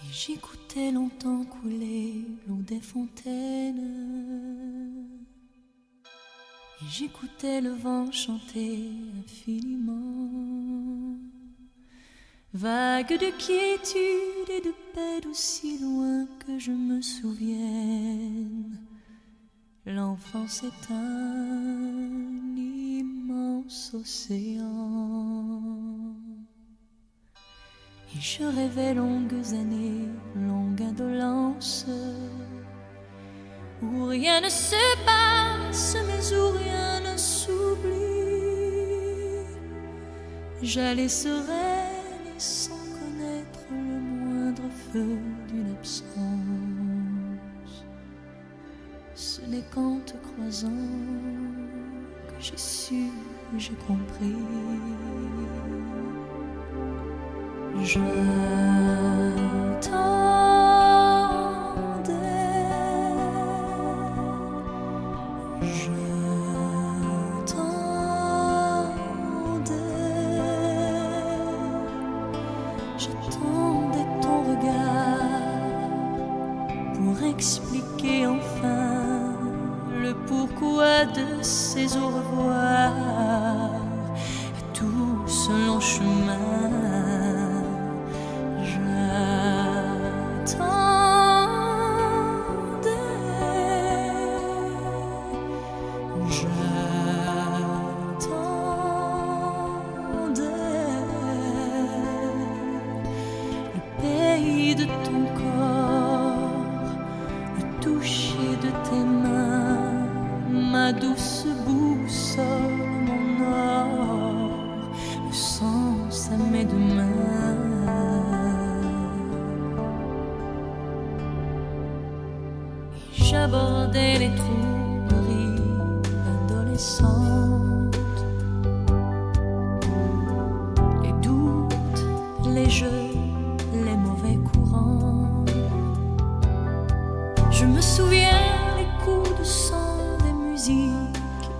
Et j'écoutais longtemps couler l'eau des fontaines. Et j'écoutais le vent chanter infiniment. Vague de quiétude et de paix d'aussi loin que je me souvienne. L'enfance est un immense océan. Et je rêvais longues années, longue indolence, où rien ne se passe, mais où rien ne s'oublie. J'allais sereine et sans connaître le moindre feu d'une absence. Ce n'est qu'en te croisant que j'ai su, j'ai compris. Je t'attendais, je t'attendais, j'attendais ton regard pour expliquer enfin le pourquoi de ces au revoir, tout ce long chemin. Douce boussole, mon or, le sens à mes deux mains. Et j'abordais les trouperies adolescentes, les doutes, les jeux, les mauvais courants. Je me souviens les coups de sang,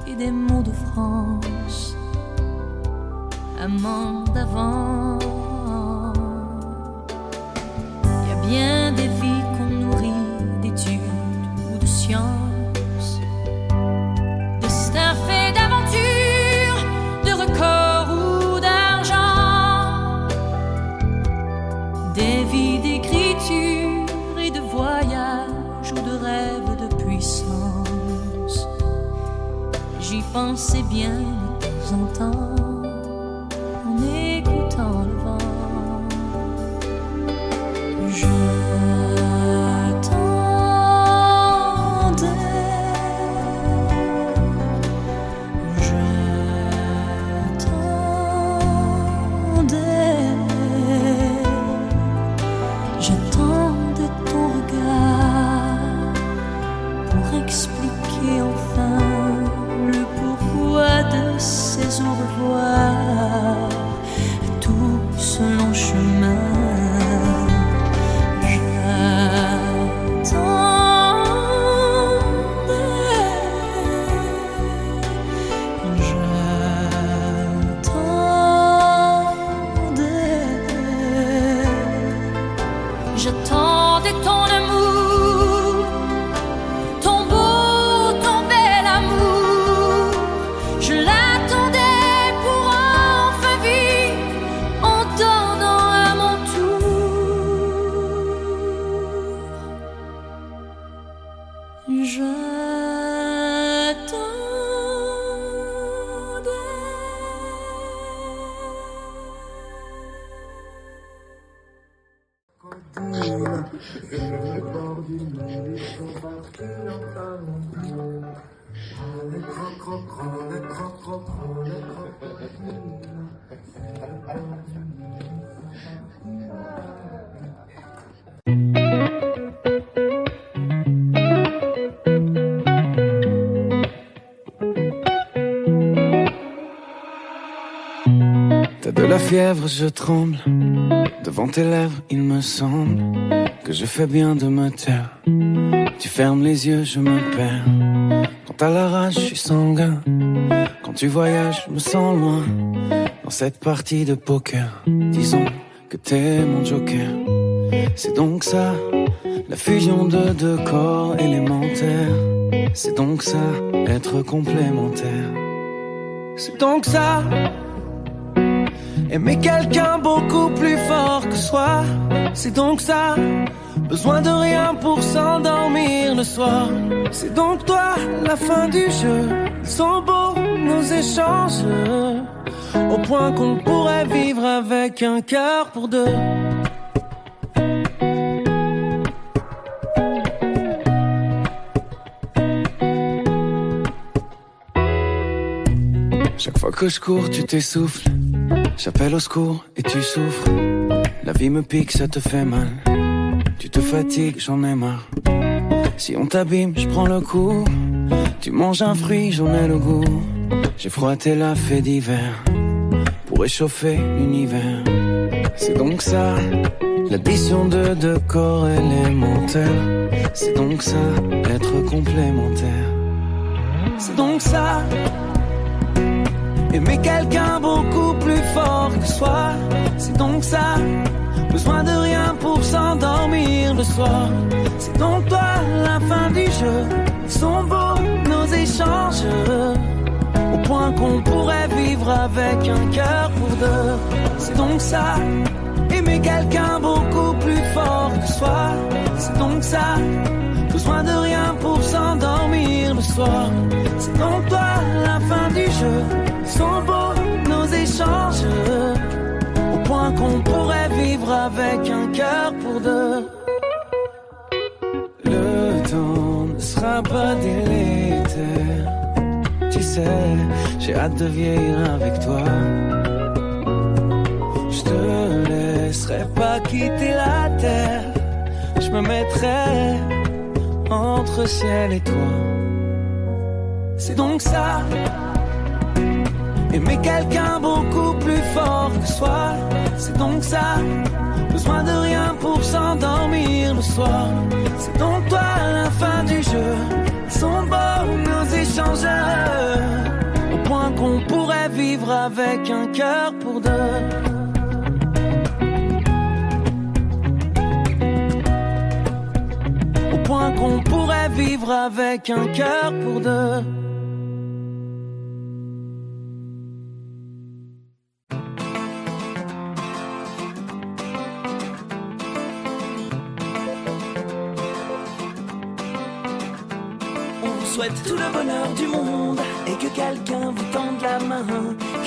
et des mots de France, amants d'avant. Il y a bien des vies qu'on nourrit d'études ou de sciences, destin fait d'aventures, de records ou d'argent, des vies d'écriture et de voyage ou de rêves de puissance. J'y pensais bien de temps en temps, en écoutant le vent. Je t'attendais, je t'attendais, j'attendais ton regard pour expliquer enfin de ces au revoir, tout ce long chemin. J'attendais ton amour, ton beau, ton bel amour. Je l'attendais pour enfin vivre en donnant à mon tour. T'as de la fièvre, je tremble. Devant tes lèvres, il me semble que je fais bien de me taire. Tu fermes les yeux, je me perds. Quand t'as la rage, je suis sanguin. Quand tu voyages, je me sens loin. Dans cette partie de poker, disons que t'es mon joker. C'est donc ça, la fusion de deux corps élémentaires. C'est donc ça, être complémentaire. C'est donc ça, aimer quelqu'un beaucoup plus fort que soi. C'est donc ça, besoin de rien pour s'endormir le soir. C'est donc toi, la fin du jeu. Ils sont beaux nos échanges, au point qu'on pourrait vivre avec un cœur pour deux. Chaque fois que je cours, tu t'essouffles. J'appelle au secours et tu souffres. La vie me pique, ça te fait mal. Tu te fatigues, j'en ai marre. Si on t'abîme, je prends le coup. Tu manges un fruit, j'en ai le goût. J'ai froissé la fée d'hiver pour réchauffer l'univers. C'est donc ça, l'addition de deux corps élémentaires. C'est donc ça, être complémentaire. C'est donc ça, aimer quelqu'un beaucoup plus fort que soi. C'est donc ça, besoin de rien pour s'endormir le soir. C'est donc toi, la fin du jeu. Ils sont beaux nos échanges, au point qu'on pourrait vivre avec un cœur pour deux. C'est donc ça, aimer quelqu'un beaucoup plus fort que soi. C'est donc ça, besoin de rien pour s'endormir le soir. C'est donc toi, la fin du jeu. Ils sont beaux nos échanges, au point qu'on pourrait vivre avec un cœur pour deux. Le temps ne sera pas délétère. Tu sais, j'ai hâte de vieillir avec toi. Je te laisserai pas quitter la terre. Je me mettrai entre ciel et toi. C'est donc ça, aimer quelqu'un beaucoup plus fort que soi. C'est donc ça, besoin de rien pour s'endormir le soir. C'est donc toi, la fin du jeu. Ils sont beaux nos échanges, au point qu'on pourrait vivre avec un cœur pour deux. Au point qu'on pourrait vivre avec un cœur pour deux. Souhaite tout le bonheur du monde et que quelqu'un vous tende la main,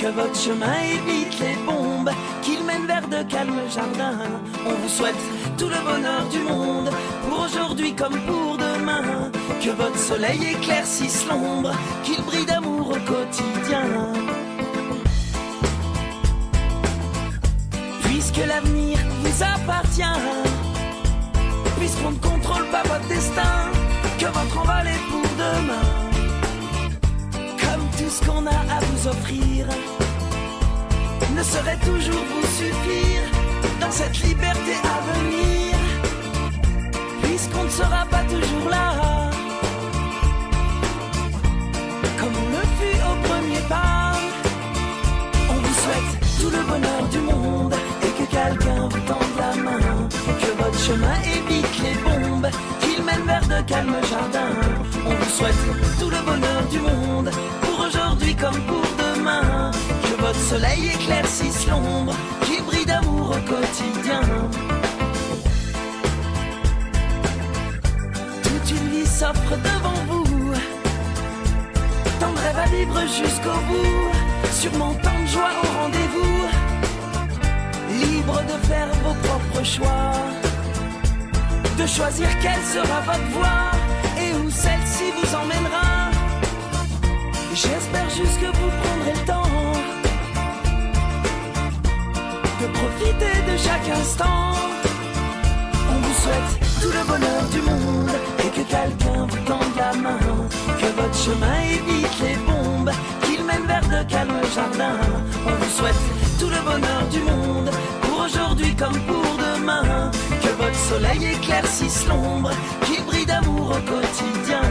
que votre chemin évite les bombes, qu'il mène vers de calmes jardins. On vous souhaite tout le bonheur du monde, pour aujourd'hui comme pour demain, que votre soleil éclaircisse l'ombre, qu'il brille d'amour au quotidien. Puisque l'avenir vous appartient, puisqu'on ne contrôle pas votre destin, que votre envol est pour demain. Comme tout ce qu'on a à vous offrir ne saurait toujours vous suffire dans cette liberté à venir, puisqu'on ne sera pas toujours là, comme on le fut au premier pas. On vous souhaite tout le bonheur du monde et que quelqu'un vous tende la main, que votre chemin évite les bombes, qu'il mène vers de calmes jardins. On vous souhaite tout le bonheur du monde, pour aujourd'hui comme pour demain, que votre soleil éclaircisse l'ombre, qu'il brille d'amour au quotidien. Toute une vie s'offre devant vous, tant de rêves à vivre jusqu'au bout, sûrement tant de joie au rendez-vous, libre de faire vos propres choix, de choisir quelle sera votre voie et où celle-ci vous emmènera. J'espère juste que vous prendrez le temps de profiter de chaque instant. On vous souhaite tout le bonheur du monde et que quelqu'un vous tende la main, que votre chemin évite les bombes, qu'il mène vers de calmes jardins. On vous souhaite tout le bonheur du monde, pour aujourd'hui comme pour demain, que votre soleil éclaircisse l'ombre, qu'il brille d'amour au quotidien.